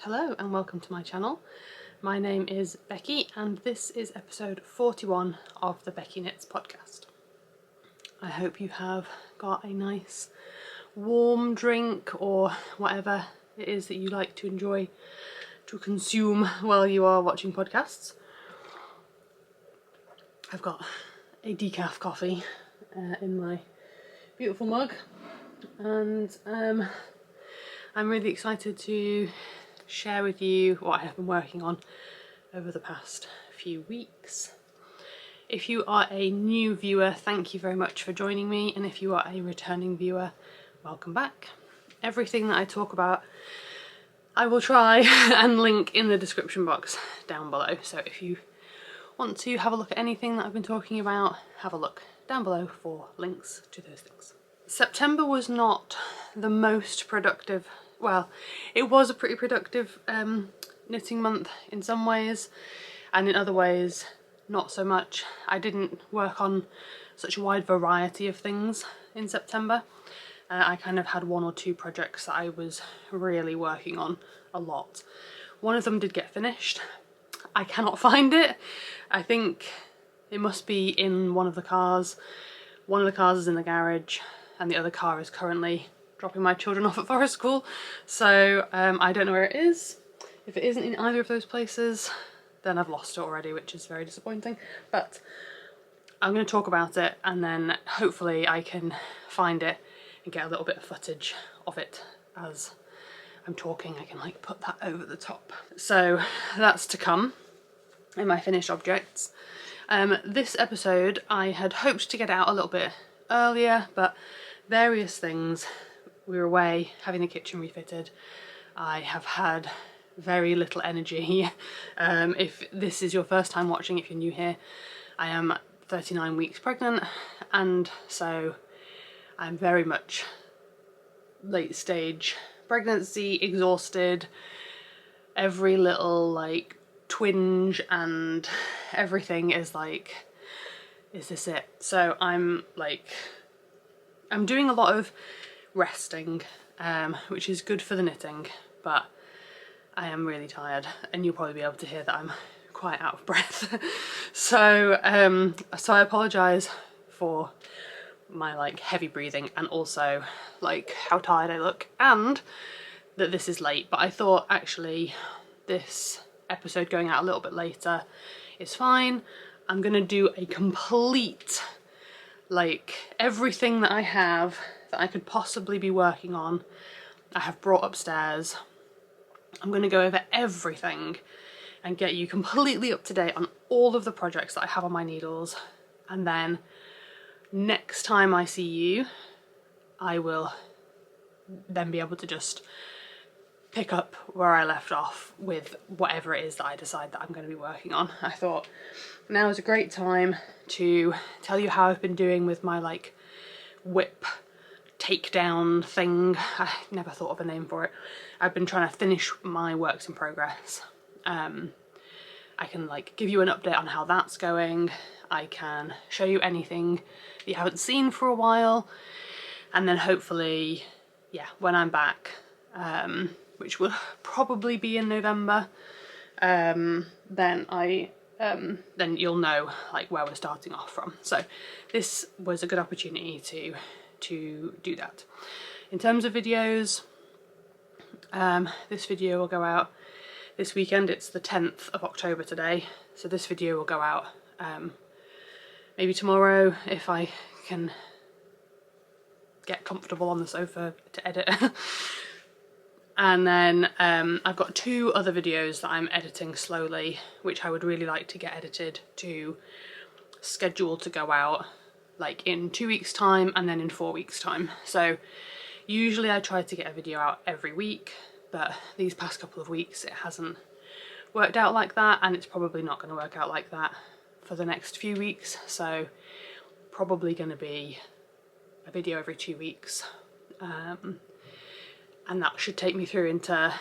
Hello and welcome to my channel. My name is Becky and this is episode 41 of the Becky Knits podcast. I hope you have got a nice warm drink or whatever it is that you like to enjoy to consume while you are watching podcasts. I've got a decaf coffee in my beautiful mug and I'm really excited to share with you what I have been working on over the past few weeks. If you are a new viewer, thank you very much for joining me, and if you are a returning viewer, welcome back. Everything that I talk about I will try and link in the description box down below, so if you want to have a look at anything that I've been talking about, have a look down below for links to those things. September was not the most productive. Well, it was a pretty productive knitting month in some ways, and in other ways not so much. I didn't work on such a wide variety of things in September. I kind of had one or two projects that I was really working on a lot. One of them did get finished. I cannot find it. I think it must be in one of the cars. One of the cars is in the garage and the other car is currently dropping my children off at forest school, so I don't know where it is. If it isn't in either of those places, then I've lost it already, which is very disappointing, but I'm going to talk about it and then hopefully I can find it and get a little bit of footage of it as I'm talking. I can like put that over the top. So that's to come in my finished objects. This episode I had hoped to get out a little bit earlier, but various things. We were away having the kitchen refitted. I have had very little energy. If this is your first time watching, if you're new here, I am 39 weeks pregnant, and so I'm very much late stage pregnancy, exhausted. Every little like twinge and everything is like, is this it? So I'm doing a lot of resting, which is good for the knitting, but I am really tired and you'll probably be able to hear that I'm quite out of breath. So I apologise for my like heavy breathing and also like how tired I look and that this is late, but I thought actually this episode going out a little bit later is fine. I'm gonna do a complete, like everything that I have that I could possibly be working on, I have brought upstairs. I'm going to go over everything and get you completely up to date on all of the projects that I have on my needles, and then next time I see you I will then be able to just pick up where I left off with whatever it is that I decide that I'm going to be working on. I thought now is a great time to tell you how I've been doing with my like whip takedown thing. I never thought of a name for it. I've been trying to finish my works in progress. I can like give you an update on how that's going. I can show you anything that you haven't seen for a while, and then hopefully, yeah, when I'm back, which will probably be in November, then you'll know like where we're starting off from. So this was a good opportunity to do that. In terms of videos, this video will go out this weekend. It's the 10th of October today, so this video will go out maybe tomorrow if I can get comfortable on the sofa to edit. And then I've got two other videos that I'm editing slowly, which I would really like to get edited to schedule to go out like in 2 weeks time and then in 4 weeks time. So usually I try to get a video out every week, but these past couple of weeks it hasn't worked out like that, and it's probably not going to work out like that for the next few weeks. So probably going to be a video every 2 weeks, and that should take me through into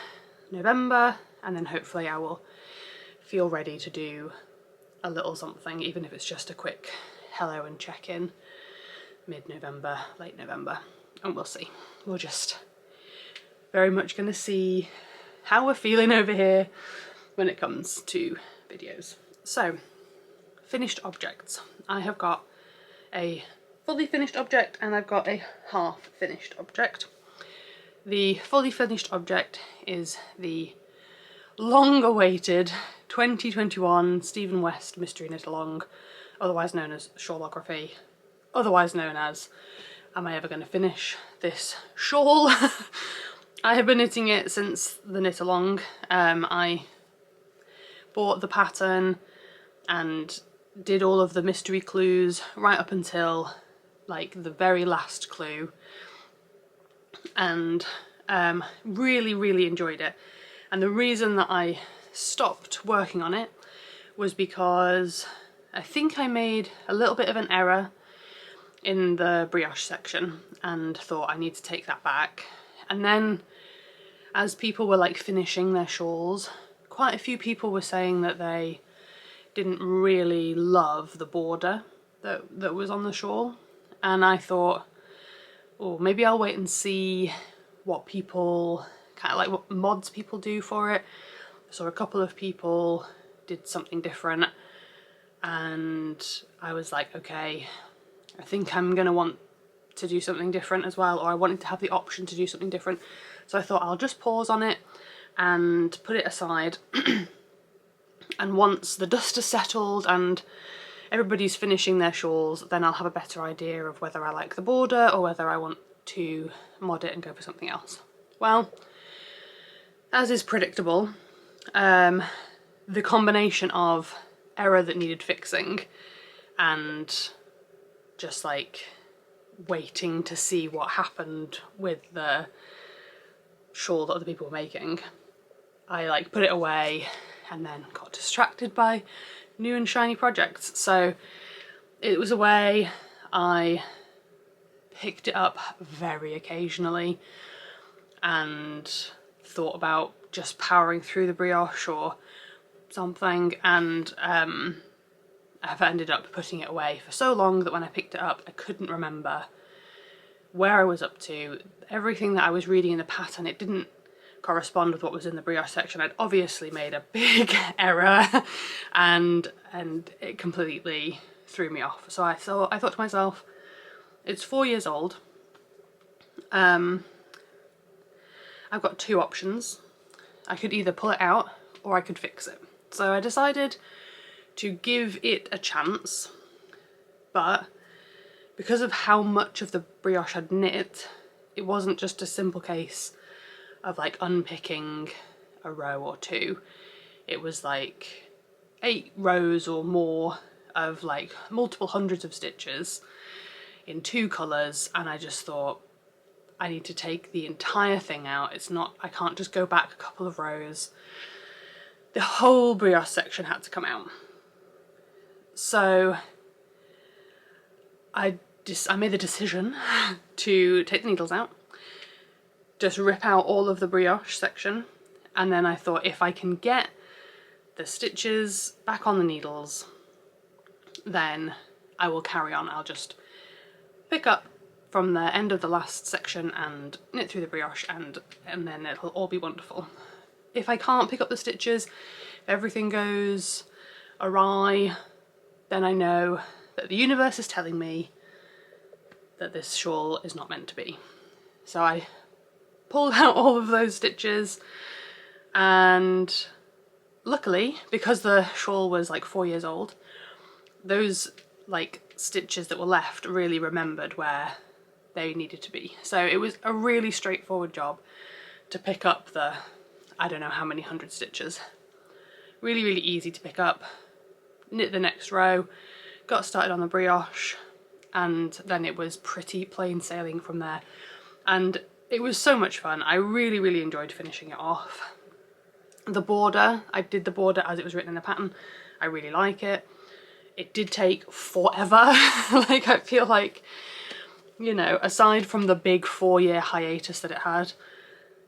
November, and then hopefully I will feel ready to do a little something, even if it's just a quick hello and check-in mid-November, late November, and we'll see. We're just very much going to see how we're feeling over here when it comes to videos. So, finished objects. I have got a fully finished object and I've got a half finished object. The fully finished object is the long-awaited 2021 Stephen West Mystery Knit Along, otherwise known as Shawlography, otherwise known as am I ever going to finish this shawl? I have been knitting it since the knit along. I bought the pattern and did all of the mystery clues right up until like the very last clue, and really enjoyed it. And the reason that I stopped working on it was because I think I made a little bit of an error in the brioche section and thought I need to take that back. And then as people were like finishing their shawls, quite a few people were saying that they didn't really love the border that was on the shawl, and I thought, oh, maybe I'll wait and see what people kind of like, what mods people do for it. So a couple of people did something different and I was like, okay, I think I'm gonna want to do something different as well, or I wanted to have the option to do something different. So I thought I'll just pause on it and put it aside and once the dust has settled and everybody's finishing their shawls, then I'll have a better idea of whether I like the border or whether I want to mod it and go for something else. Well, as is predictable, the combination of error that needed fixing and just like waiting to see what happened with the shawl that other people were making, I like put it away and then got distracted by new and shiny projects. So it was away. I picked it up very occasionally and thought about just powering through the brioche or something, and I've ended up putting it away for so long that when I picked it up I couldn't remember where I was up to. Everything that I was reading in the pattern, it didn't correspond with what was in the brioche section. I'd obviously made a big error and it completely threw me off. So I thought to myself, it's 4 years old. I've got two options. I could either pull it out or I could fix it. So I decided to give it a chance, but because of how much of the brioche I'd knit, it wasn't just a simple case of like unpicking a row or two. It was like 8 rows or more of like multiple hundreds of stitches in 2 colours, and I just thought I need to take the entire thing out. It's not, I can't just go back a couple of rows. The whole brioche section had to come out. So I made the decision to take the needles out, just rip out all of the brioche section, and then I thought if I can get the stitches back on the needles, then I will carry on. I'll just pick up from the end of the last section and knit through the brioche, and then it'll all be wonderful. If I can't pick up the stitches, if everything goes awry, then I know that the universe is telling me that this shawl is not meant to be. So I pulled out all of those stitches, and luckily, because the shawl was like 4 years old, those like stitches that were left really remembered where they needed to be. So it was a really straightforward job to pick up the, I don't know how many 100 stitches. Really easy to pick up, knit the next row, got started on the brioche, and then it was pretty plain sailing from there. And it was so much fun. I really enjoyed finishing it off. The border, I did the border as it was written in the pattern. I really like it. It did take forever. Like, I feel like, you know, aside from the big 4-year hiatus that it had,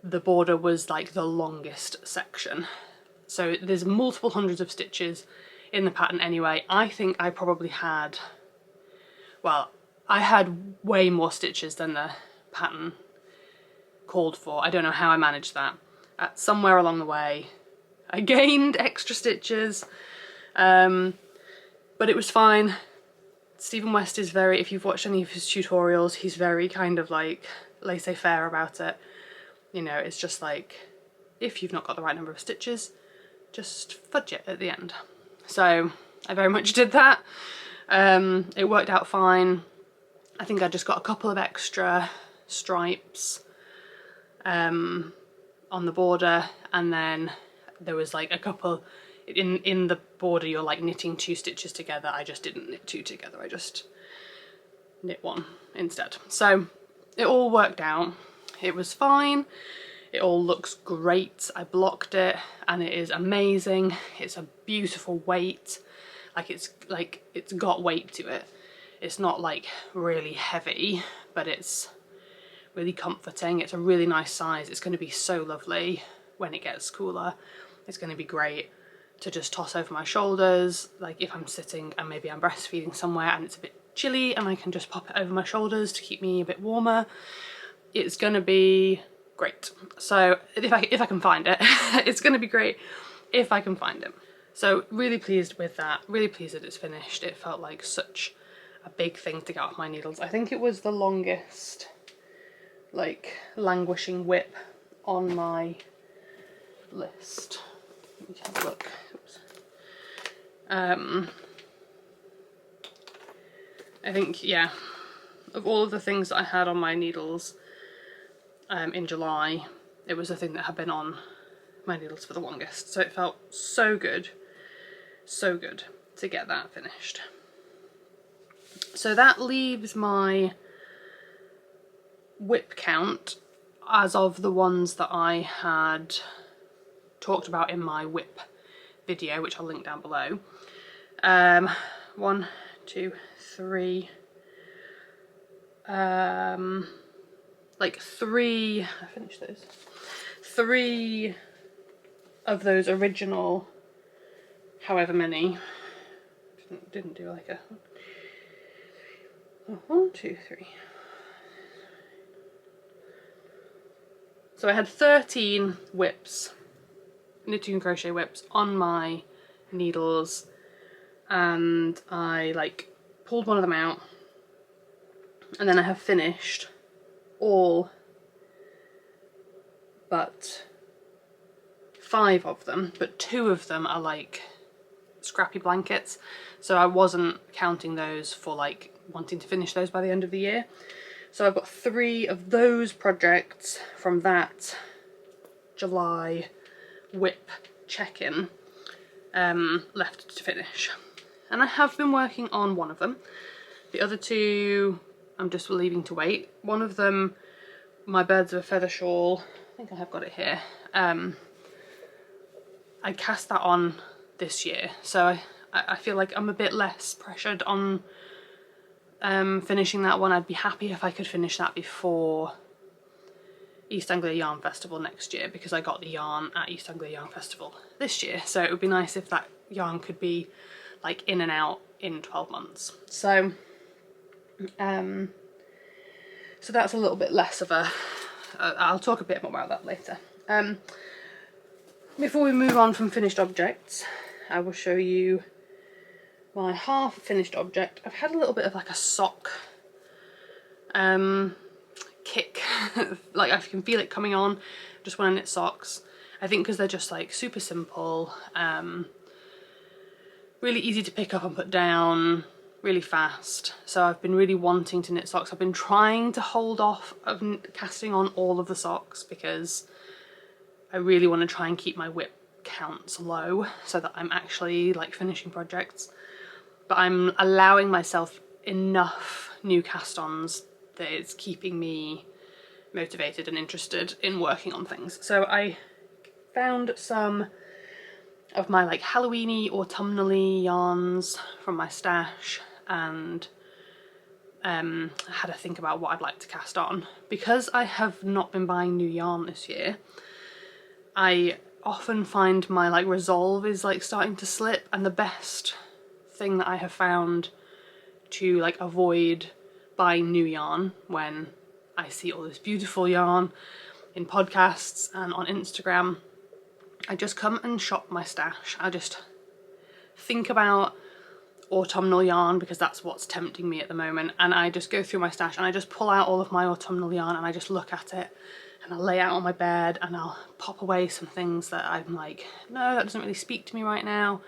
the border was like the longest section. So there's multiple hundreds of stitches in the pattern anyway. I think I probably had, well, I had way more stitches than the pattern called for. I don't know how I managed that, somewhere along the way I gained extra stitches, but it was fine. Stephen West is very, if you've watched any of his tutorials, he's very kind of like laissez-faire about it. You know, it's just like, if you've not got the right number of stitches, just fudge it at the end. So I very much did that. It worked out fine. I think I just got a couple of extra stripes on the border, and then there was like a couple in the border. You're like knitting 2 stitches together. I just didn't knit 2 together, I just knit 1 instead. So it all worked out. It was fine. It all looks great. I blocked it and it is amazing. It's a beautiful weight. It's got weight to it. It's not like really heavy, but it's really comforting. It's a really nice size. It's going to be so lovely when it gets cooler. It's going to be great to just toss over my shoulders, like if I'm sitting and maybe I'm breastfeeding somewhere and it's a bit chilly, and I can just pop it over my shoulders to keep me a bit warmer. It's going to be great. So if I can find it, it's going to be great if I can find it. So really pleased with that. Really pleased that it's finished. It felt like such a big thing to get off my needles. I think it was the longest like languishing whip on my list. Let me have a look. Oops. I think, yeah, of all of the things that I had on my needles in July, it was the thing that had been on my needles for the longest. So it felt so good to get that finished. So that leaves my whip count as of the ones that I had talked about in my whip video, which I'll link down below. 1, 2, 3, like 3, I finished those. 3 of those original, however many, didn't do like a 1, 2, 3. So I had 13 whips, knitting and crochet whips on my needles, and I like pulled one of them out, and then I have finished all but 5 of them, but 2 of them are like scrappy blankets, so I wasn't counting those for like wanting to finish those by the end of the year. So I've got 3 of those projects from that July whip check-in left to finish, and I have been working on one of them. The other 2 I'm just leaving to wait. One of them, my Birds of a Feather shawl, I think I have got it here, I cast that on this year, so I feel like I'm a bit less pressured on finishing that one. I'd be happy if I could finish that before East Anglia Yarn Festival next year, because I got the yarn at East Anglia Yarn Festival this year, so it would be nice if that yarn could be like in and out in 12 months. So so that's a little bit less of a I'll talk a bit more about that later. Before we move on from finished objects, I will show you my half finished object. I've had a little bit of like a sock kick, like I can feel it coming on. Just want to knit socks. I think because they're just like super simple, really easy to pick up and put down, really fast. So I've been really wanting to knit socks. I've been trying to hold off of casting on all of the socks because I really want to try and keep my whip counts low so that I'm actually like finishing projects. But I'm allowing myself enough new cast-ons that it's keeping me motivated and interested in working on things. So I found some of my like Halloween-y, autumnal-y yarns from my stash, and had to think about what I'd like to cast on. Because I have not been buying new yarn this year, I often find my like resolve is like starting to slip, and the best thing that I have found to like avoid buying new yarn when I see all this beautiful yarn in podcasts and on Instagram, I just come and shop my stash. I just think about autumnal yarn because that's what's tempting me at the moment, and I just go through my stash and I just pull out all of my autumnal yarn and I just look at it and I'll lay it out on my bed and I'll pop away some things that I'm like, no, that doesn't really speak to me right now,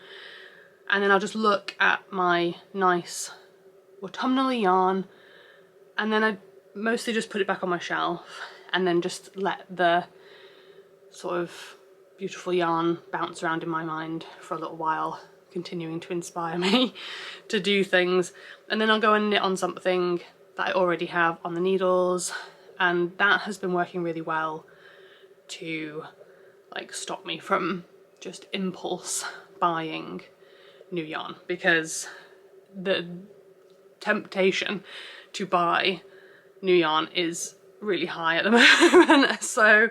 and then I'll just look at my nice autumnal yarn, and then I mostly just put it back on my shelf and then just let the sort of beautiful yarn bounce around in my mind for a little while, continuing to inspire me to do things. And then I'll go and knit on something that I already have on the needles, and that has been working really well to like stop me from just impulse buying new yarn, because the temptation to buy new yarn is really high at the moment. So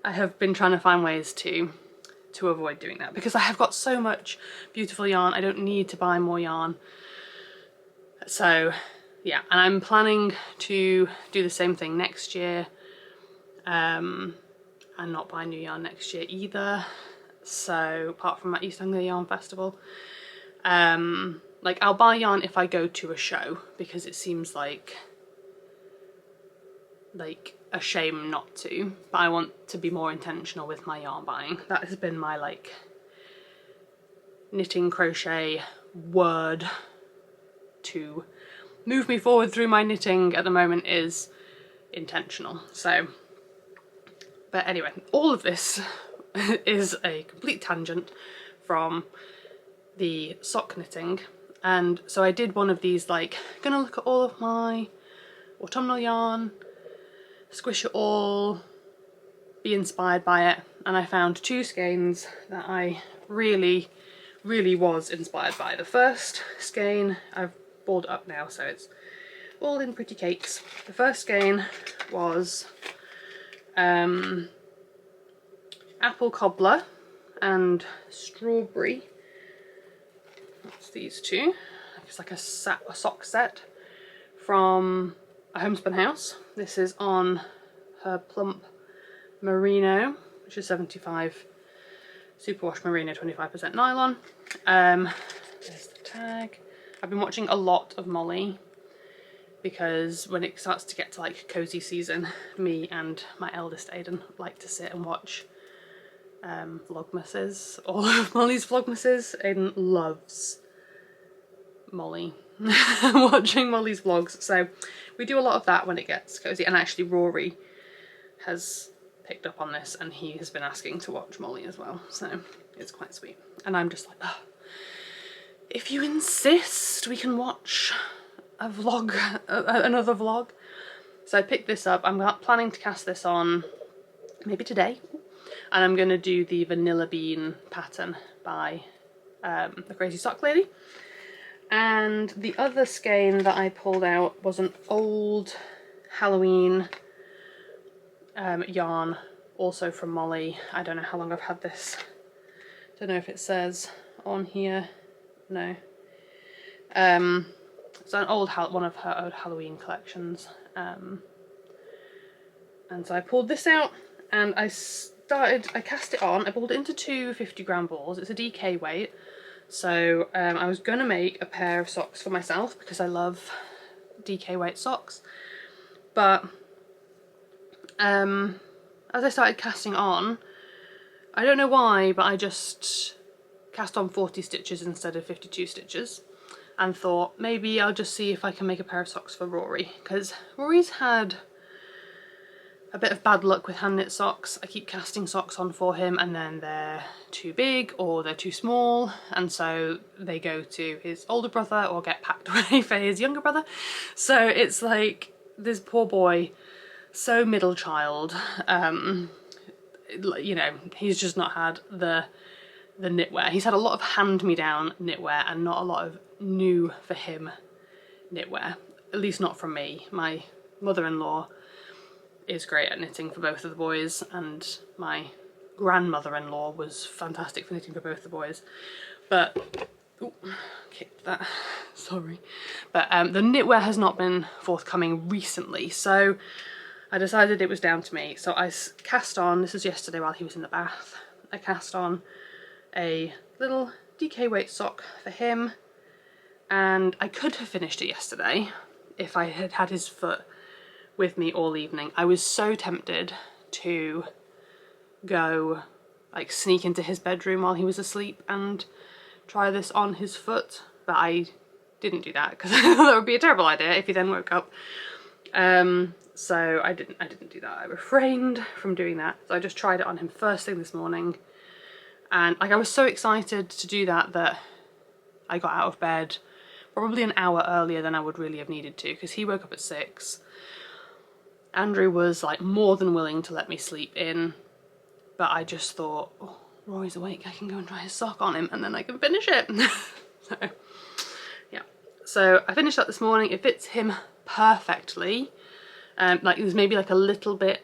I have been trying to find ways to avoid doing that, because I have got so much beautiful yarn. I don't need to buy more yarn. So yeah, and I'm planning to do the same thing next year, and not buy new yarn next year either. So apart from my East Anglia Yarn Festival, like I'll buy yarn if I go to a show, because it seems like a shame not to, but I want to be more intentional with my yarn buying. That has been my like knitting crochet word to move me forward through my knitting at the moment, is intentional. So, but anyway, all of this is a complete tangent from the sock knitting. And so I did one of these, like, gonna look at all of my autumnal yarn, squish it all, be inspired by it, and I found two skeins that I really was inspired by. The first skein, I've balled it up now so it's all in pretty cakes. The first skein was apple cobbler and strawberry. That's these two. It's like a sock set from a homespun house. This is on her plump merino, which is 75 superwash merino, 25% nylon. There's the tag. I've been watching a lot of Molly, because when it starts to get to like cozy season, me and my eldest Aiden like to sit and watch vlogmases, all of Molly's vlogmases. Aiden loves Molly, watching Molly's vlogs, so we do a lot of that when it gets cozy. And actually Rory has picked up on this and he has been asking to watch Molly as well, so it's quite sweet. And I'm just like, oh, if you insist, we can watch a vlog, another vlog. So I picked this up. I'm planning to cast this on maybe today, and I'm going to do the vanilla bean pattern by the Crazy Sock Lady. And the other skein that I pulled out was an old Halloween yarn, also from Molly. I don't know how long I've had this. Don't know if it says on here. No. It's an old one of her old Halloween collections. And so I pulled this out and I cast it on. I pulled it into two 50-gram balls. It's a DK weight. So I was going to make a pair of socks for myself because I love DK weight socks. But as I started casting on, I don't know why, but I just cast on 40 stitches instead of 52 stitches. And thought maybe I'll just see if I can make a pair of socks for Rory, because Rory's had a bit of bad luck with hand knit socks. I keep casting socks on for him and then they're too big or they're too small, and so they go to his older brother or get packed away for his younger brother. So it's like this poor boy, so middle child, you know, he's just not had the knitwear. He's had a lot of hand-me-down knitwear and not a lot of new for him knitwear, at least not from me. My mother-in-law is great at knitting for both of the boys, and my grandmother-in-law was fantastic for knitting for both the boys, but ooh, kicked that, sorry. But the knitwear has not been forthcoming recently, so I decided it was down to me. So I cast on, this was yesterday while he was in the bath, I cast on a little DK weight sock for him, and I could have finished it yesterday if I had had his foot with me all evening. I was so tempted to go like sneak into his bedroom while he was asleep and try this on his foot, but I didn't do that because that would be a terrible idea if he then woke up. So I didn't do that. I refrained from doing that. So I just tried it on him first thing this morning, and like I was so excited to do that that I got out of bed probably an hour earlier than I would really have needed to, because he woke up at 6. Andrew was like more than willing to let me sleep in, but I just thought, oh, Rory's awake, I can go and try his sock on him and then I can finish it. So yeah, so I finished that this morning. It fits him perfectly. Like it was maybe like a little bit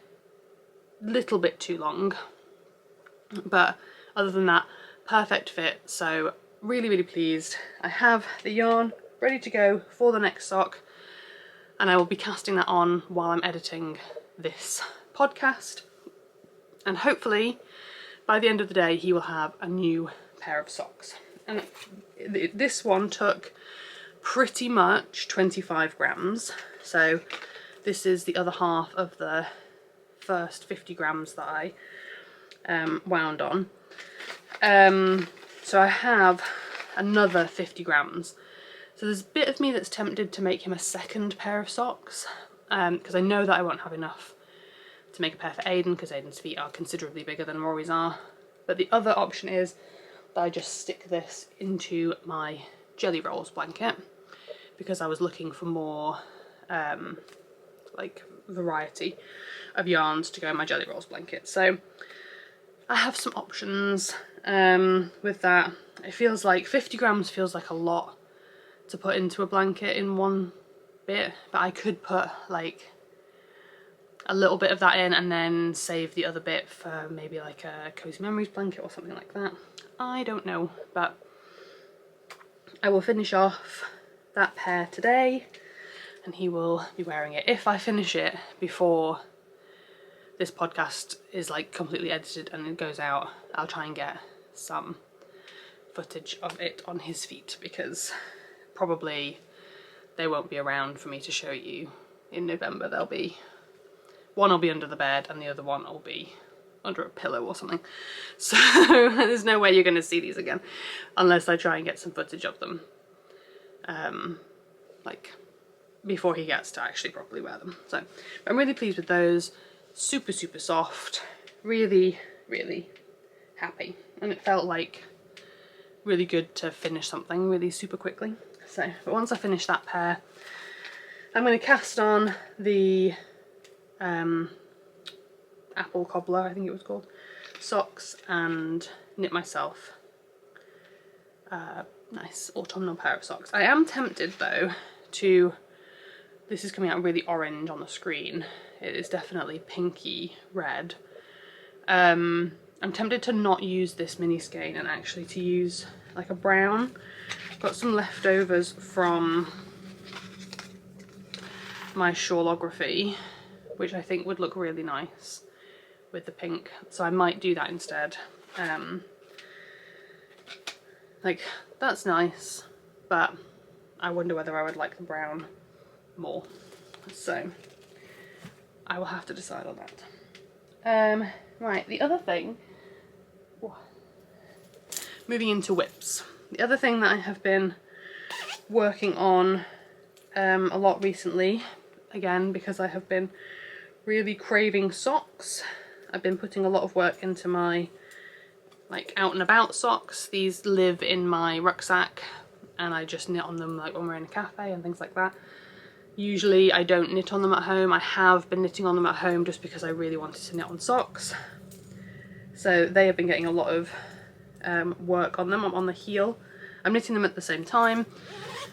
too long, but other than that, perfect fit. So really pleased. I have the yarn ready to go for the next sock, and I will be casting that on while I'm editing this podcast, and hopefully by the end of the day he will have a new pair of socks. And this one took pretty much 25 grams, so this is the other half of the first 50 grams that I wound on. So I have another 50 grams. So there's a bit of me that's tempted to make him a second pair of socks, because I know that I won't have enough to make a pair for Aiden, because Aiden's feet are considerably bigger than Rory's are. But the other option is that I just stick this into my jelly rolls blanket, because I was looking for more like variety of yarns to go in my jelly rolls blanket. So I have some options with that. It feels like 50 grams feels like a lot to put into a blanket in one bit, but I could put like a little bit of that in and then save the other bit for maybe like a Cozy Memories blanket or something like that. I don't know, but I will finish off that pair today and he will be wearing it. If I finish it before this podcast is like completely edited and it goes out, I'll try and get some footage of it on his feet, because probably they won't be around for me to show you in November. They'll be, one will be under the bed and the other one will be under a pillow or something. So there's no way you're going to see these again unless I try and get some footage of them like before he gets to actually properly wear them. So I'm really pleased with those. Super soft, really happy, and it felt like really good to finish something really super quickly. So but once I finish that pair, I'm going to cast on the apple cobbler, I think it was called, socks, and knit myself a nice autumnal pair of socks. I am tempted though to, this is coming out really orange on the screen, it is definitely pinky red. I'm tempted to not use this mini skein and actually to use like a brown. I've got some leftovers from my shawlography, which I think would look really nice with the pink, so I might do that instead. Like that's nice, but I wonder whether I would like the brown more, so I will have to decide on that. Right, the other thing, moving into whips, the other thing that I have been working on a lot recently, again because I have been really craving socks. I've been putting a lot of work into my like out and about socks. These live in my rucksack and I just knit on them like when we're in a cafe and things like that. Usually I don't knit on them at home. I have been knitting on them at home just because I really wanted to knit on socks. So they have been getting a lot of work on them. I'm on the heel. I'm knitting them at the same time.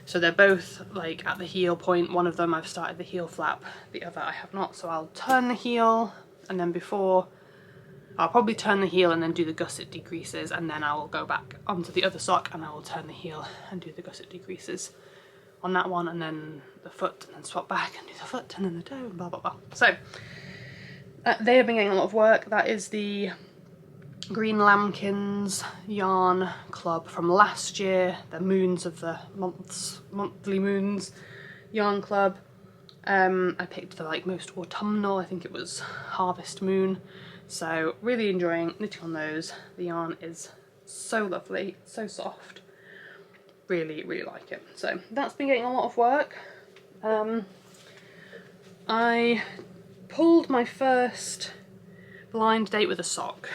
So they're both like at the heel point. One of them I've started the heel flap, the other I have not. So I'll turn the heel, and then I'll probably turn the heel and then do the gusset decreases, and then I will go back onto the other sock and I will turn the heel and do the gusset decreases on that one, and then the foot, and then swap back and do the foot and then the toe and blah blah blah. So They have been getting a lot of work. That is the Greenlambkins yarn club from last year, the moons of the monthly moons yarn club. I picked the like most autumnal, I think it was Harvest Moon, so really enjoying knitting on those. The yarn is so lovely, so soft, really like it. So that's been getting a lot of work. I pulled my first blind date with a sock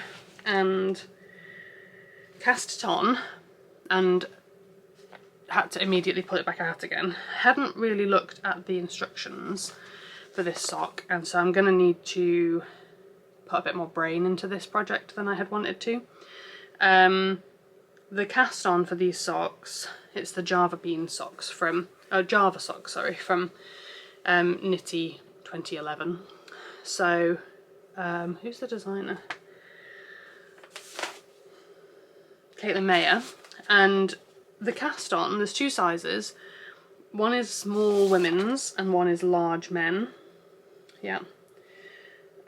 and cast it on and had to immediately pull it back out again. I hadn't really looked at the instructions for this sock, and so I'm going to need to put a bit more brain into this project than I had wanted to. The cast on for these socks, it's the Java socks from Knitty 2011. So who's the designer? Caitlin Mayer. And the cast on, there's two sizes. One is small women's and one is large men. Yeah.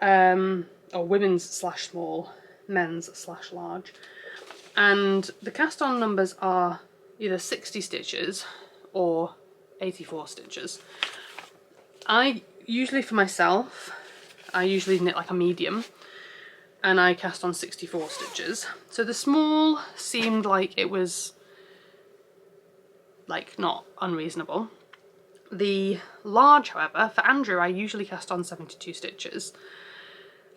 Or women's slash small, men's slash large. And the cast on numbers are either 60 stitches or 84 stitches. I usually, for myself, I usually knit like a medium, and I cast on 64 stitches. So the small seemed like it was like not unreasonable. The large, however, for Andrew, I usually cast on 72 stitches.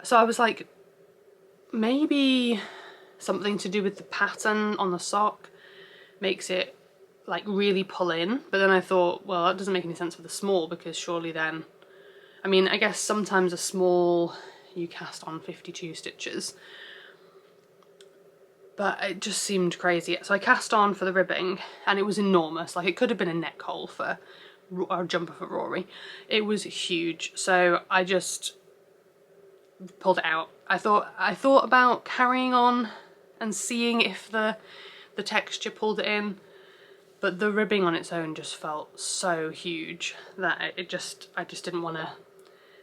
So I was like, maybe something to do with the pattern on the sock makes it like really pull in. But then I thought, well, that doesn't make any sense for the small, because surely then, I mean, I guess sometimes a small you cast on 52 stitches, but it just seemed crazy. So I cast on for the ribbing and it was enormous. Like, it could have been a neck hole for or a jumper for Rory. It was huge, so I just pulled it out. I thought about carrying on and seeing if the texture pulled it in, but the ribbing on its own just felt so huge that I just didn't want to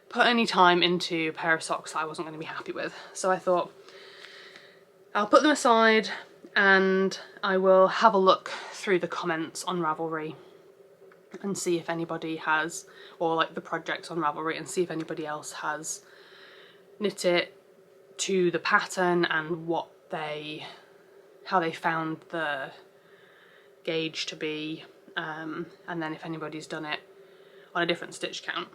put any time into a pair of socks that I wasn't going to be happy with. So I thought I'll put them aside and I will have a look through the comments on Ravelry and see if anybody has, or like the projects on Ravelry, and see if anybody else has knit it to the pattern and how they found the gauge to be, and then if anybody's done it on a different stitch count.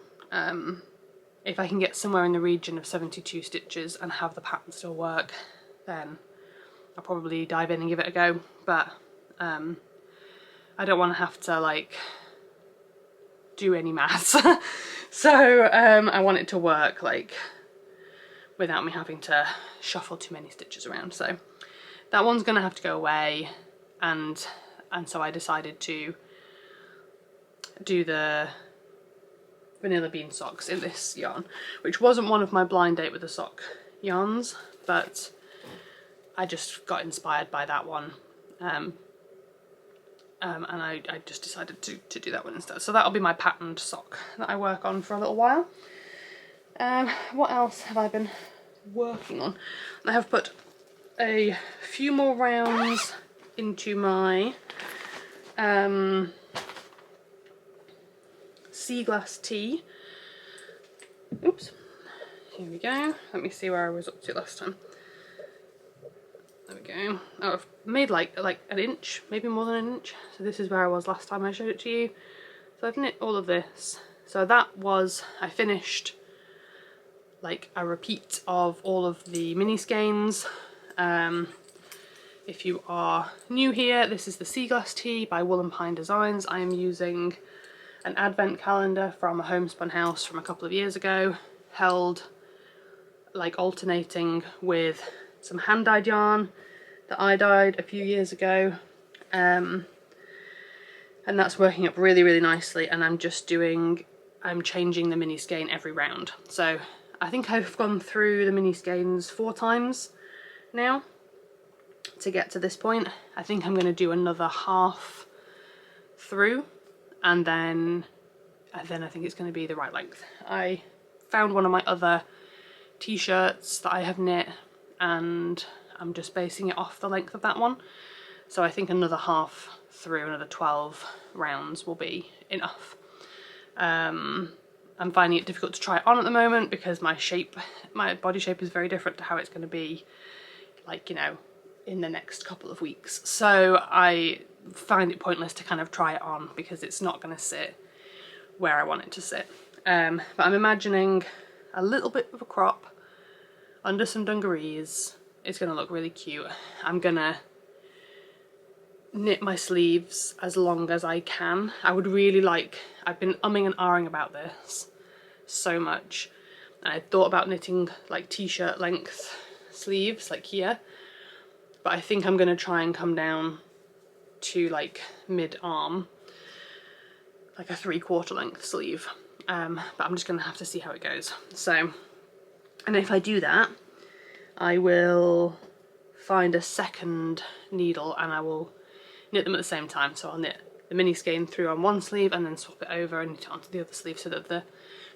If I can get somewhere in the region of 72 stitches and have the pattern still work, then I'll probably dive in and give it a go, but I don't want to have to like do any maths. So I want it to work like without me having to shuffle too many stitches around. So that one's gonna have to go away, and so I decided to do the vanilla bean socks in this yarn, which wasn't one of my blind date with a sock yarns, but I just got inspired by that one, and I just decided to do that one instead. So that'll be my patterned sock that I work on for a little while. What else have I been working on? I have put a few more rounds into my sea glass tea. Oops, here we go. Let me see where I was up to last time. There we go. Oh, I've made like an inch, maybe more than an inch. So this is where I was last time I showed it to you. So I've knit all of this. So that was, I finished like a repeat of all of the mini skeins. If you are new here, this is the Sea Glass Tea by Wool and Pine Designs. I am using an advent calendar from a homespun house from a couple of years ago, held like alternating with some hand dyed yarn that I dyed a few years ago, and that's working up really nicely. And I'm changing the mini skein every round. So I think I've gone through the mini skeins 4 times now to get to this point. I think I'm going to do another half through, and then I think it's going to be the right length. I found one of my other t-shirts that I have knit, and I'm just basing it off the length of that one. So I think another half through, another 12 rounds will be enough. I'm finding it difficult to try it on at the moment because my body shape is very different to how it's going to be, like, you know, in the next couple of weeks. So I find it pointless to kind of try it on because it's not going to sit where I want it to sit. But I'm imagining a little bit of a crop under some dungarees. It's going to look really cute. I'm going to knit my sleeves as long as I can. I would really like, I've been umming and ahhing about this so much, and I thought about knitting like t-shirt length sleeves like here, but I think I'm going to try and come down to like mid-arm, like a 3/4 length sleeve, but I'm just going to have to see how it goes. So, and if I do that, I will find a second needle and I will knit them at the same time. So I'll knit the mini skein through on one sleeve and then swap it over and knit it onto the other sleeve so that the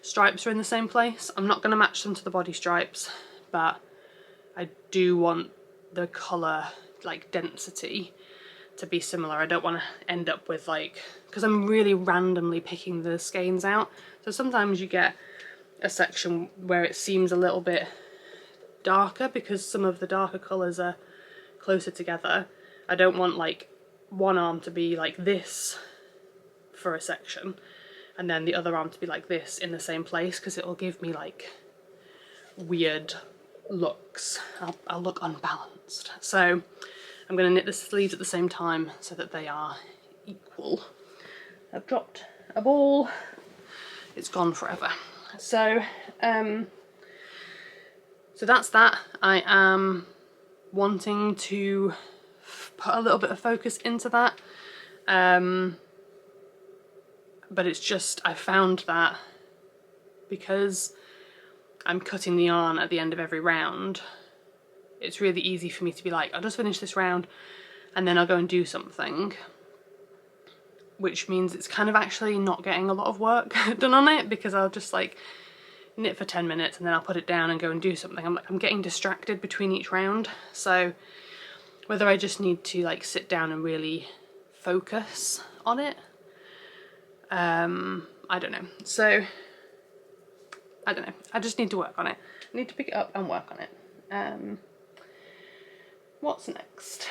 stripes are in the same place. I'm not going to match them to the body stripes, but I do want the colour, like density, to be similar. I don't want to end up with like, because I'm really randomly picking the skeins out, so sometimes you get a section where it seems a little bit darker because some of the darker colours are closer together. I don't want like one arm to be like this for a section and then the other arm to be like this in the same place, because it will give me like weird looks. I'll look unbalanced. So I'm going to knit the sleeves at the same time so that they are equal. I've dropped a ball. It's gone forever. So so that's that. I am wanting to put a little bit of focus into that, but it's just, I found that because I'm cutting the yarn at the end of every round, it's really easy for me to be like, I'll just finish this round and then I'll go and do something, which means it's kind of actually not getting a lot of work done on it, because I'll just like knit for 10 minutes and then I'll put it down and go and do something. I'm getting distracted between each round. So whether I just need to like sit down and really focus on it, I don't know. So I don't know, I just need to work on it. I need to pick it up and work on it. What's next?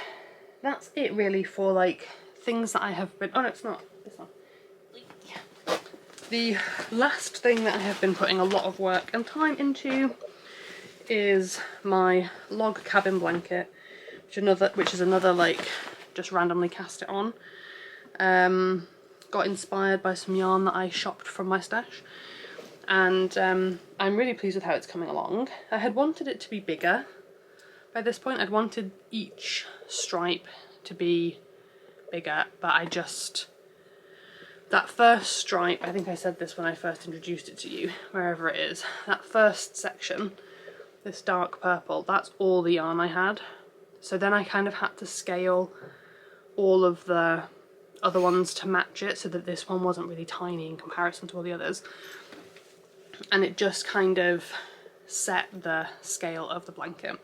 That's it really for like things that I have been, oh no, it's not this one. The last thing that I have been putting a lot of work and time into is my log cabin blanket, which is another like just randomly cast it on. Got inspired by some yarn that I shopped from my stash, and I'm really pleased with how it's coming along. I had wanted it to be bigger by this point. I'd wanted each stripe to be bigger, but I just, that first stripe, I think I said this when I first introduced it to you, wherever it is, that first section, this dark purple, that's all the yarn I had. So then I kind of had to scale all of the other ones to match it so that this one wasn't really tiny in comparison to all the others. And it just kind of set the scale of the blanket.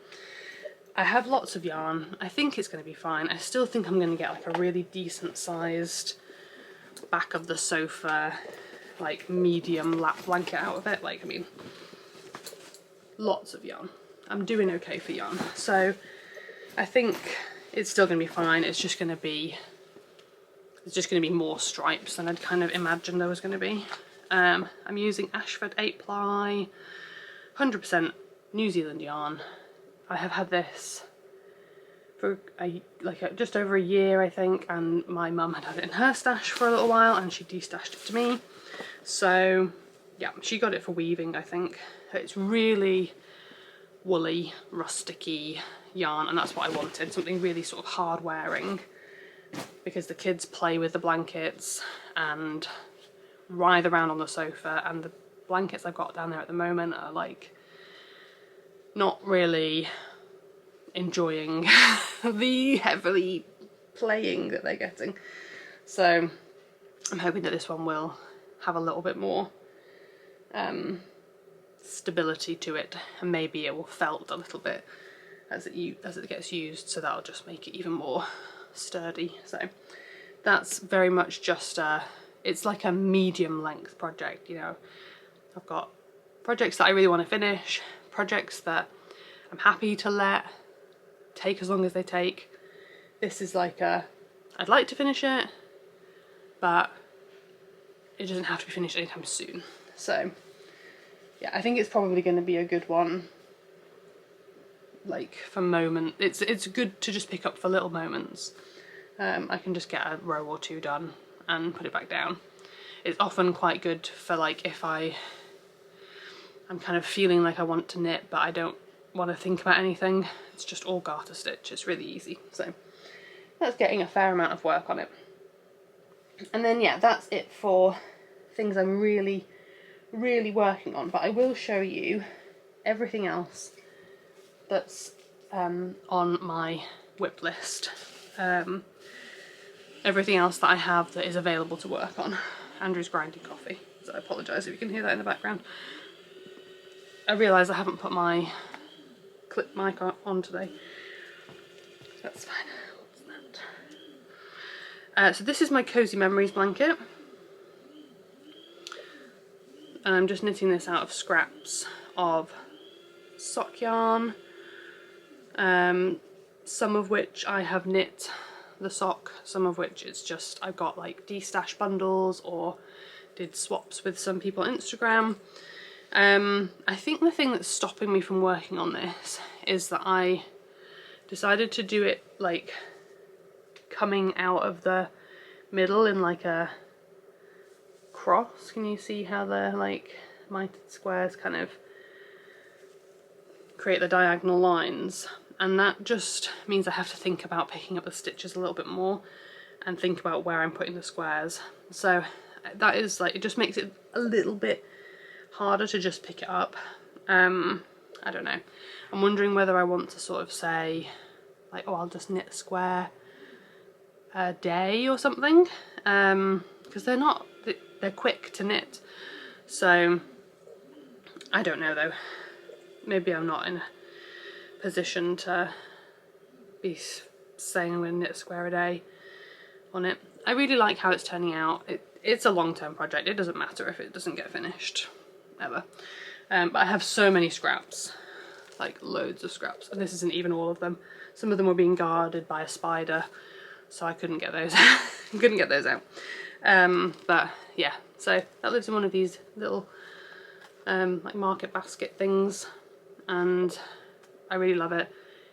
I have lots of yarn. I think it's going to be fine. I still think I'm going to get like a really decent sized back of the sofa, like medium lap blanket out of it. Like, I mean, lots of yarn. I'm doing okay for yarn. So I think it's still going to be fine. It's just going to be, more stripes than I'd kind of imagined there was going to be. I'm using Ashford 8-ply, 100% New Zealand yarn. I have had this for just over a year, I think, and my mum had it in her stash for a little while and she de-stashed it to me. So yeah, she got it for weaving, I think. It's really woolly, rusticy yarn, and that's what I wanted, something really sort of hard wearing, because the kids play with the blankets and writhe around on the sofa, and the blankets I've got down there at the moment are like not really enjoying the heavily playing that they're getting. So I'm hoping that this one will have a little bit more stability to it, and maybe it will felt a little bit as it gets used, so that'll just make it even more sturdy. So that's very much just it's like a medium length project, you know. I've got projects that I really want to finish, projects that I'm happy to let take as long as they take. This is like I'd like to finish it, but it doesn't have to be finished anytime soon. So yeah, I think it's probably going to be a good one, like for moment. It's good to just pick up for little moments. I can just get a row or two done and put it back down. It's often quite good for like if I'm kind of feeling like I want to knit but I don't want to think about anything. It's just all garter stitch. It's really easy. So that's getting a fair amount of work on it. And then yeah, that's it for things I'm really working on, but I will show you everything else that's on my whip list. Everything else that I have that is available to work on. Andrew's grinding coffee, so I apologise if you can hear that in the background. I realise I haven't put my clip mic on today. That's fine. What's that? So this is my Cozy Memories blanket. And I'm just knitting this out of scraps of sock yarn, some of which I have knit the sock, some of which it's just I've got like de-stash bundles or did swaps with some people on Instagram. I think the thing that's stopping me from working on this is that I decided to do it like coming out of the middle in like a cross. Can you see how the like mitered squares kind of create the diagonal lines? And that just means I have to think about picking up the stitches a little bit more and think about where I'm putting the squares. So that is like, it just makes it a little bit harder to just pick it up. I don't know. I'm wondering whether I want to sort of say like, oh, I'll just knit a square a day or something, because they're quick to knit. So I don't know though. Maybe I'm not in a position to be saying I'm going to knit a square a day on it. I really like how it's turning out. It's a long-term project. It doesn't matter if it doesn't get finished ever. But I have so many scraps, like loads of scraps, and this isn't even all of them. Some of them were being guarded by a spider, so I couldn't get those couldn't get those out. But yeah, so that lives in one of these little like market basket things, and I really love it.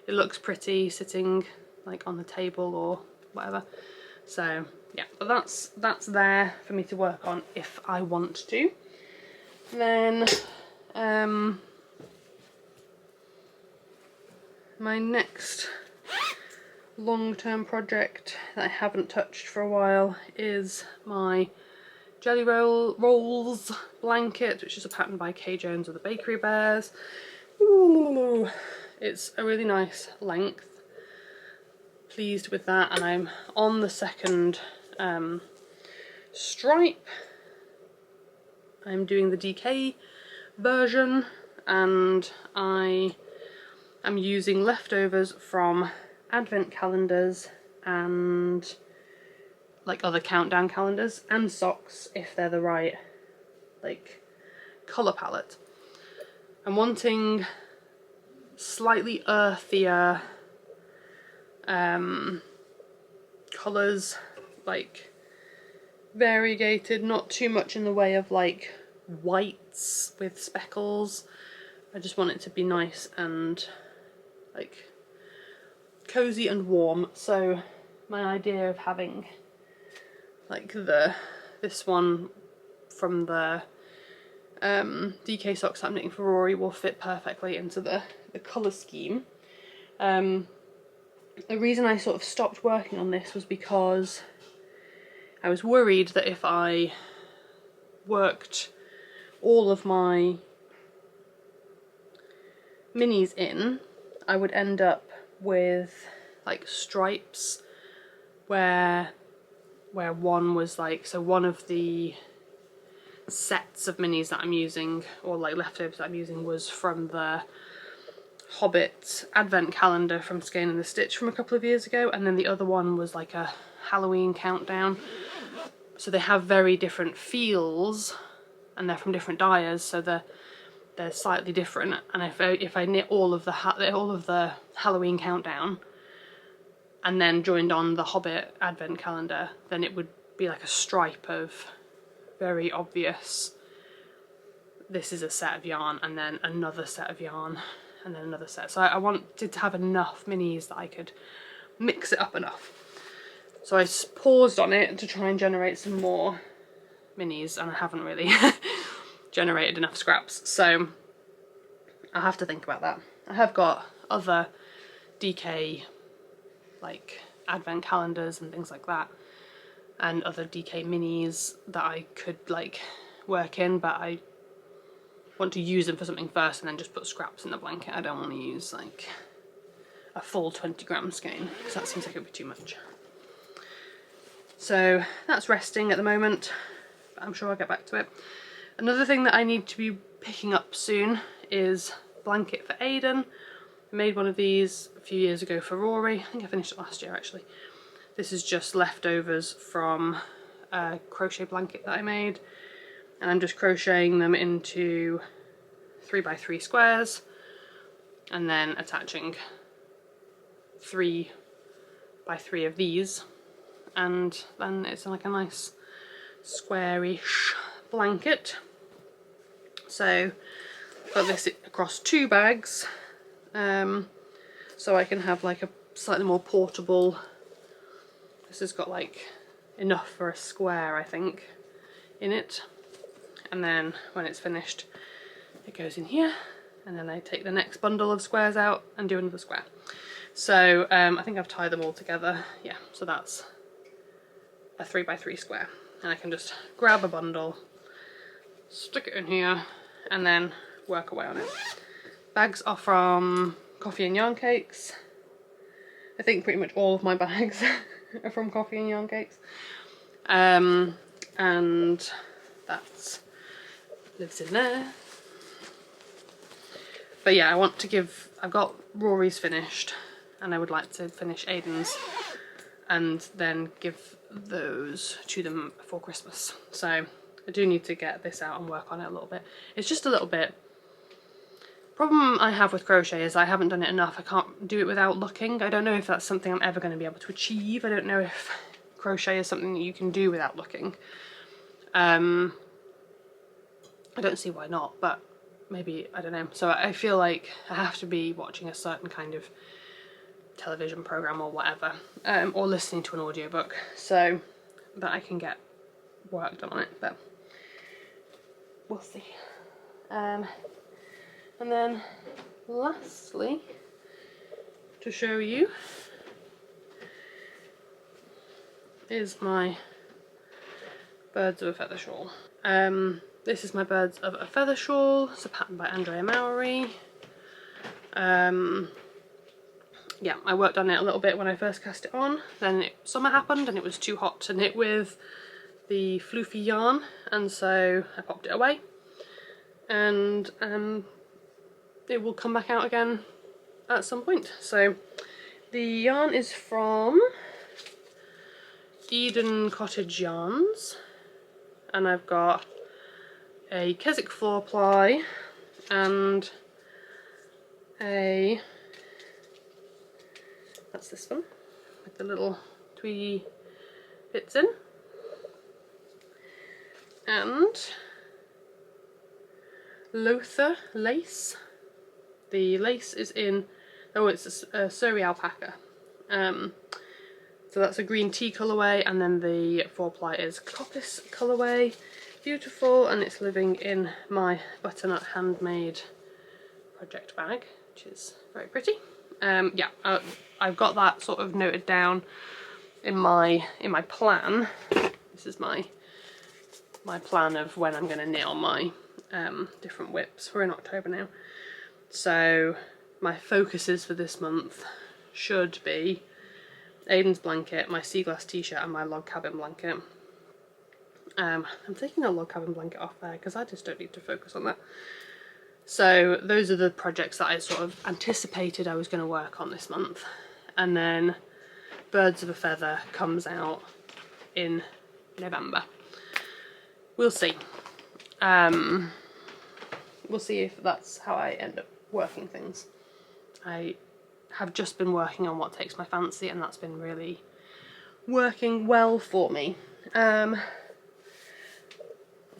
It looks pretty sitting like on the table or whatever. So yeah, but that's there for me to work on if I want to. Then my next long-term project that I haven't touched for a while is my Jelly Rolls blanket, which is a pattern by Kay Jones of the Bakery Bears. Ooh, it's a really nice length. Pleased with that, and I'm on the second stripe. I'm doing the DK version, and I am using leftovers from advent calendars and like other countdown calendars, and socks if they're the right like colour palette. I'm wanting slightly earthier colours, like variegated, not too much in the way of like whites with speckles. I just want it to be nice and like cozy and warm. So my idea of having like this one from the DK socks that I'm knitting for Rory will fit perfectly into the colour scheme. The reason I sort of stopped working on this was because I was worried that if I worked all of my minis in, I would end up with like stripes where one was like, so one of the sets of minis that I'm using, or like leftovers that I'm using, was from the Hobbit advent calendar from Skein and the Stitch from a couple of years ago, and then the other one was like a Halloween countdown. So they have very different feels, and they're from different dyers, so they're slightly different. And if I knit all of the Halloween countdown and then joined on the Hobbit advent calendar, then it would be like a stripe of very obvious, this is a set of yarn, and then another set of yarn, and then another set. So I wanted to have enough minis that I could mix it up enough. So I paused on it to try and generate some more minis, and I haven't really generated enough scraps. So I'll have to think about that. I have got other DK like advent calendars and things like that, and other DK minis that I could like work in, but I want to use them for something first and then just put scraps in the blanket. I don't want to use like a full 20-gram skein because that seems like it would be too much. So that's resting at the moment, but I'm sure I'll get back to it. Another thing that I need to be picking up soon is a blanket for Aiden. I made one of these a few years ago for Rory. I think I finished it last year actually. This is just leftovers from a crochet blanket that I made, and I'm just crocheting them into 3x3 squares and then attaching 3x3 of these, and then it's like a nice squarish blanket. So I've got this across 2 bags, so I can have like a slightly more portable. This has got like enough for a square, I think, in it. And then when it's finished, it goes in here, and then I take the next bundle of squares out and do another square. So I think I've tied them all together. Yeah, so that's a 3x3 square, and I can just grab a bundle, stick it in here, and then work away on it. Bags are from Coffee and Yarn Cakes. I think pretty much all of my bags are from Coffee and Yarn Cakes, and that lives in there. But yeah, I want to give, I've got Rory's finished, and I would like to finish Aiden's and then give those to them before Christmas. So I do need to get this out and work on it a little bit. It's just a little bit. Problem I have with crochet is I haven't done it enough. I can't do it without looking. I don't know if that's something I'm ever going to be able to achieve. I don't know if crochet is something that you can do without looking. I don't see why not, but maybe, I don't know. So I feel like I have to be watching a certain kind of television program or whatever, or listening to an audiobook, so that I can get work done on it, but we'll see. And then lastly, to show you, is my Birds of a Feather shawl. This is my Birds of a Feather shawl. It's a pattern by Andrea Mowry. Yeah, I worked on it a little bit when I first cast it on. Then summer happened and it was too hot to knit with the floofy yarn, and so I popped it away. And it will come back out again at some point. So the yarn is from Eden Cottage Yarns, and I've got a Keswick floor ply and a, that's this one with the little tweedy bits in, and Lothar lace. The lace is in, oh, it's a Surrey alpaca. So that's a green tea colourway, and then the 4-ply is coppice colourway. Beautiful, and it's living in my butternut handmade project bag, which is very pretty. Yeah, I've got that sort of noted down in my plan. This is my plan of when I'm going to knit on my different whips. We're in October now, so my focuses for this month should be Aiden's blanket, my sea glass t-shirt, and my log cabin blanket. I'm taking a log cabin blanket off there because I just don't need to focus on that. So those are the projects that I sort of anticipated I was going to work on this month. And then Birds of a Feather comes out in November. We'll see. We'll see if that's how I end up working things. I have just been working on what takes my fancy, and that's been really working well for me. So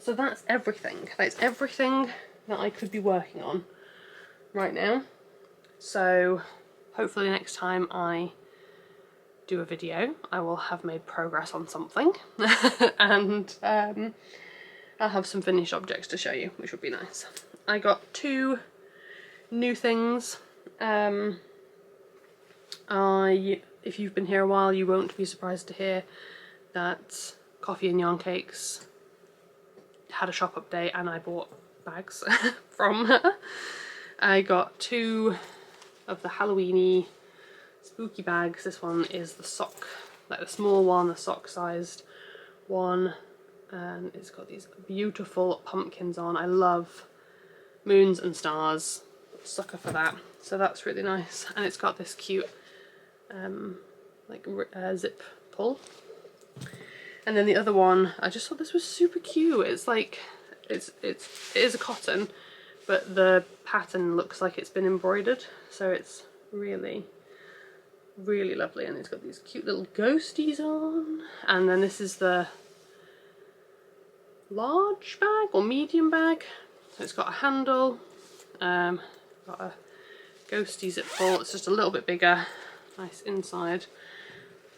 that's everything. That's everything that I could be working on right now. So hopefully next time I do a video, I will have made progress on something and I'll have some finished objects to show you, which would be nice. I got 2 new things. If you've been here a while, you won't be surprised to hear that Coffee and Yarn Cakes had a shop update and I bought bags from her. I got 2 of the Halloweeny spooky bags. This one is the sock, like the small one, the sock sized one, and it's got these beautiful pumpkins on. I love moons and stars, sucker for that, so that's really nice. And it's got this cute zip pull. And then the other one, I just thought this was super cute. It's like it is a cotton, but the pattern looks like it's been embroidered, so it's really lovely. And it's got these cute little ghosties on. And then this is the large bag or medium bag, so it's got a handle, got a ghosty zip pull. It's just a little bit bigger, nice inside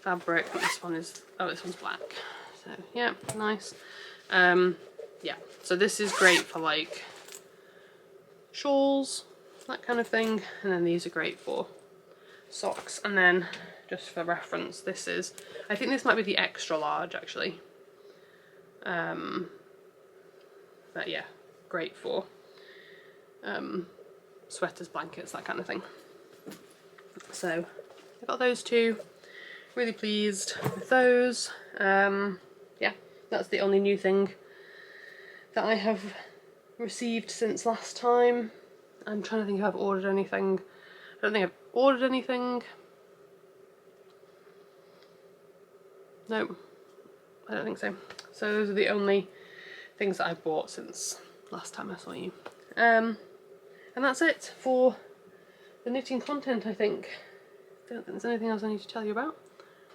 fabric. This one is, oh, this one's black, so yeah, nice. Yeah, so this is great for like shawls, that kind of thing, and then these are great for socks. And then just for reference, this is, I think this might be the extra large actually, but yeah, great for sweaters, blankets, that kind of thing. So I got those 2, really pleased with those. Yeah, that's the only new thing that I have received since last time. I'm trying to think if I've ordered anything. I don't think I've ordered anything. Nope, I don't think so. So those are the only things that I've bought since last time I saw you. And that's it for the knitting content, I think. I don't think there's anything else I need to tell you about.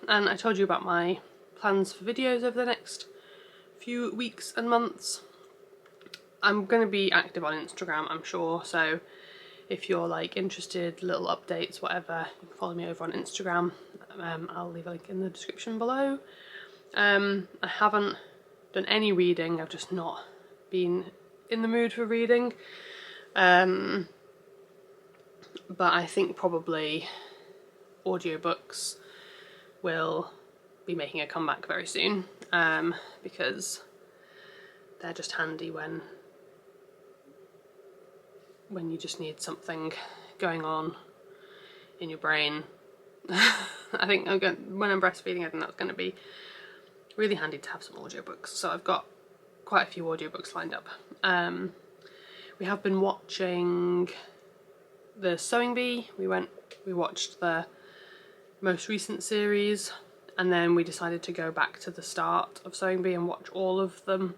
And I told you about my plans for videos over the next few weeks and months. I'm going to be active on Instagram, I'm sure, so if you're like interested, little updates, whatever, you can follow me over on Instagram. I'll leave a link in the description below. I haven't done any reading, I've just not been in the mood for reading. But I think probably audiobooks will be making a comeback very soon, because they're just handy when you just need something going on in your brain. I think when I'm breastfeeding, I think that's going to be really handy to have some audiobooks. So I've got quite a few audiobooks lined up. We have been watching the Sewing Bee. We watched the most recent series, and then we decided to go back to the start of Sewing Bee and watch all of them,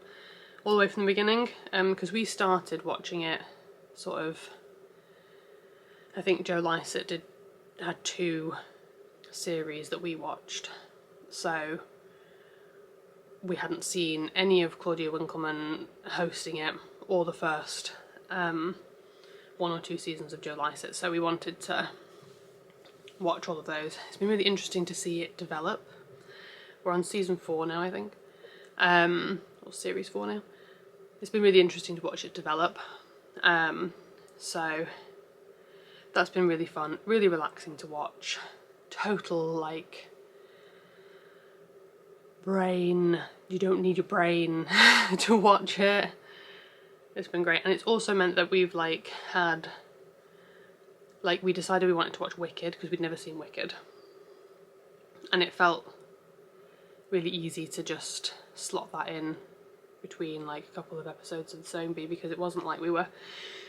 all the way from the beginning, because we started watching it sort of, I think Joe Lycett had 2 series that we watched, so we hadn't seen any of Claudia Winkleman hosting it or the first 1 or 2 seasons of Joe Lycett, so we wanted to watch all of those. It's been really interesting to see it develop. We're on season 4 now, I think, or series 4 now. It's been really interesting to watch it develop. So that's been really fun, really relaxing to watch. Total like brain, you don't need your brain to watch it. It's been great. And it's also meant that we've like had, like, we decided we wanted to watch Wicked because we'd never seen Wicked, and it felt really easy to just slot that in between like a couple of episodes of Zombie, because it wasn't like we were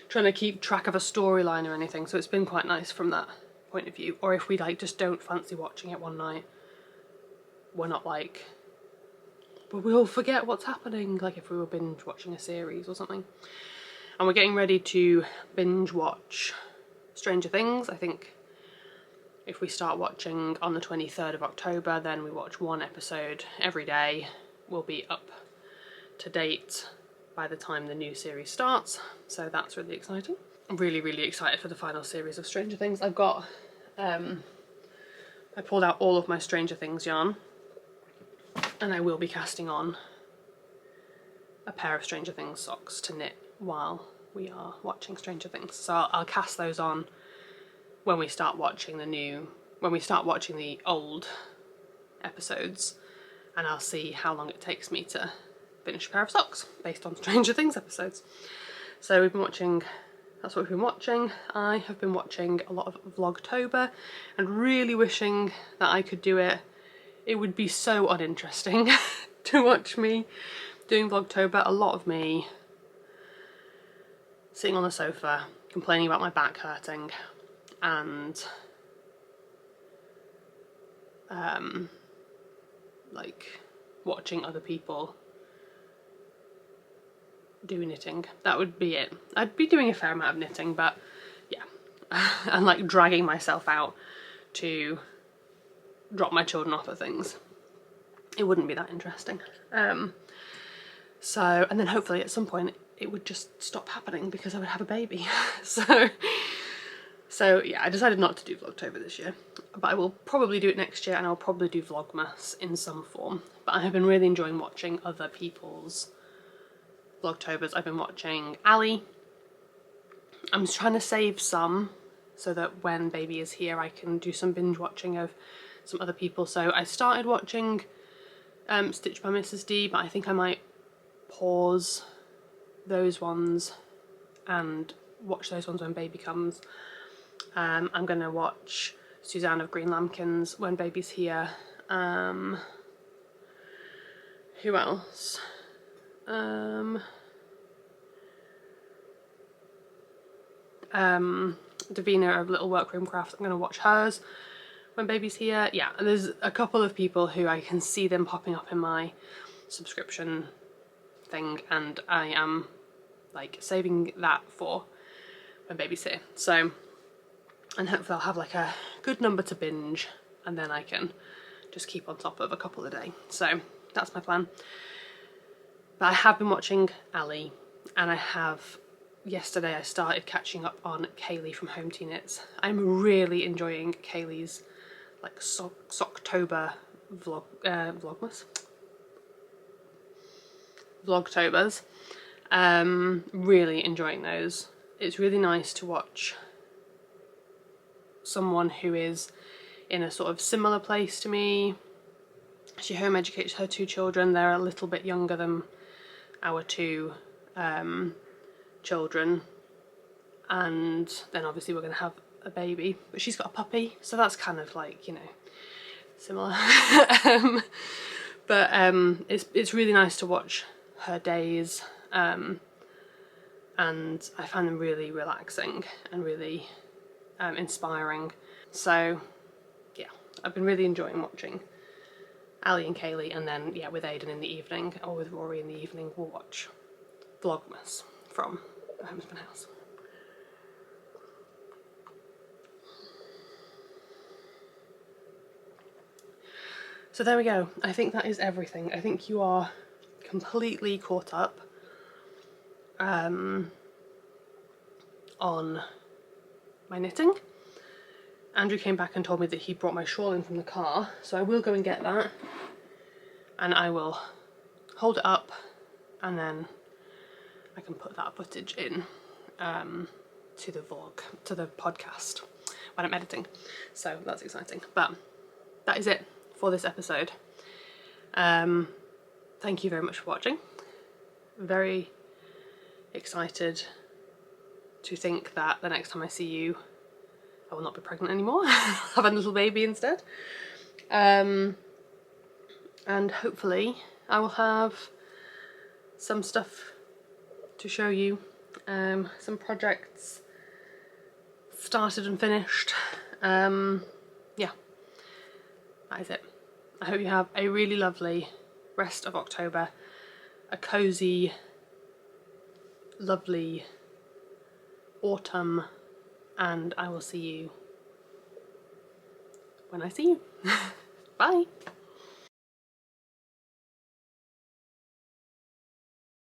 trying to keep track of a storyline or anything, so it's been quite nice from that point of view. Or if we like just don't fancy watching it one night, we're not like, but we'll forget what's happening, like if we were binge watching a series or something. And we're getting ready to binge watch Stranger Things. I think if we start watching on the 23rd of October, then we watch one episode every day. We'll be up to date by the time the new series starts, so that's really exciting. I'm really, really excited for the final series of Stranger Things. I've got, I pulled out all of my Stranger Things yarn, and I will be casting on a pair of Stranger Things socks to knit while we are watching Stranger Things. So I'll cast those on when we start watching the old episodes, and I'll see how long it takes me to finish a pair of socks based on Stranger Things episodes. So we've been watching, that's what we've been watching. I have been watching a lot of Vlogtober and really wishing that I could do it. It would be so uninteresting to watch me doing Vlogtober. A lot of me sitting on the sofa complaining about my back hurting and like watching other people do knitting. That would be it. I'd be doing a fair amount of knitting, but yeah, and like dragging myself out to drop my children off at things. It wouldn't be that interesting. So, and then hopefully at some point it would just stop happening because I would have a baby. So yeah, I decided not to do Vlogtober this year, but I will probably do it next year, and I'll probably do Vlogmas in some form. But I have been really enjoying watching other people's Vlogtobers. I've been watching Ali. I'm trying to save some so that when baby is here I can do some binge watching of some other people. So I started watching Stitch by Mrs. D, but I think I might pause those ones and watch those ones when baby comes. I'm going to watch Suzanne of Greenlambkins when baby's here. Who else? Davina of Little Workroom Crafts, I'm going to watch hers when baby's here. Yeah, there's a couple of people who I can see them popping up in my subscription thing, and I am like saving that for when baby's here. So, and hopefully I'll have like a good number to binge, and then I can just keep on top of a couple a day. So that's my plan. But I have been watching Ali, and yesterday I started catching up on Kaylee from Home Tea Knits. I'm really enjoying Kaylee's like Socktober Vlogtobers. Really enjoying those. It's really nice to watch someone who is in a sort of similar place to me. She home educates her 2 children. They're a little bit younger than our 2 children, and then obviously we're going to have a baby, but she's got a puppy, so that's kind of like, you know, similar. But it's really nice to watch her days, and I find them really relaxing and really inspiring. So yeah, I've been really enjoying watching Ali and Kaylee, and then yeah, with Aidan in the evening, or with Rory in the evening, we'll watch Vlogmas from the Homespun House. So there we go. I think that is everything. I think you are completely caught up on my knitting. Andrew came back and told me that he brought my shawl in from the car, so I will go and get that, and I will hold it up, and then I can put that footage in to the vlog, to the podcast when I'm editing. So that's exciting. But that is it for this episode. Thank you very much for watching. Very excited to think that the next time I see you I will not be pregnant anymore. I'll have a little baby instead. And hopefully I will have some stuff to show you, some projects started and finished. Yeah, that is it. I hope you have a really lovely rest of October, a cozy, lovely autumn, and I will see you when I see you. Bye!